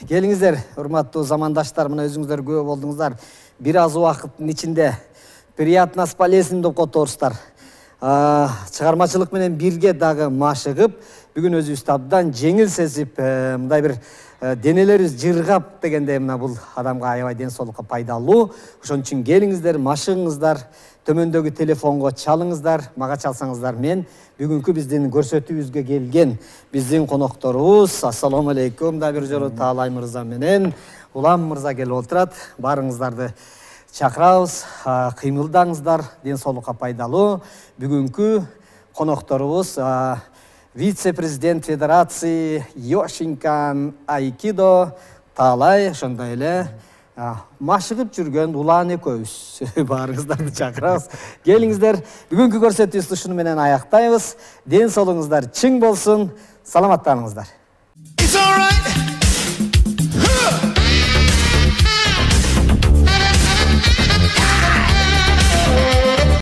Келиңиздер, урматтуу замандаштар, мына өзүңүздөр күбө болдуңуздар. Бир аз убакыттын ичинде приятно с полезным деп которсуздар. Чыгармачылык менен бирге дагы машыгып, бүгүн өзүбүздү абдан жеңил сезип, мындай бир денелерибиз жыргап дегенде мына бул адамга аябай ден соолукка пайдалуу. Ошон үчүн келиңиздер, машыгыңыздар, төмөндөгү телефонго чалыңыздар, мага чалсаңыздар мен бүгүнкү биздин көрсөтүүбүзгө келген биздин конокторубуз, ассаламу алейкум, да бир жолу Таалай мырза менен Улам мырза келип отурат. Барыңыздарды чакырабыз, кыймылдаңыздар, ден соолукка пайдалуу. Бүгүнкү конокторубуз вице-президент Федерации Йошинкан Айкидо Таалай, ошондой эле машыгып жүргөн Улан экөөбүз. Баарыңыздарды чакырабыз. Келиңиздер, бүгүнкү көрсөтүүбүздү ушуну менен аяктайбыз. Ден соолугуңуздар чың болсун, саламаттаныңыздар.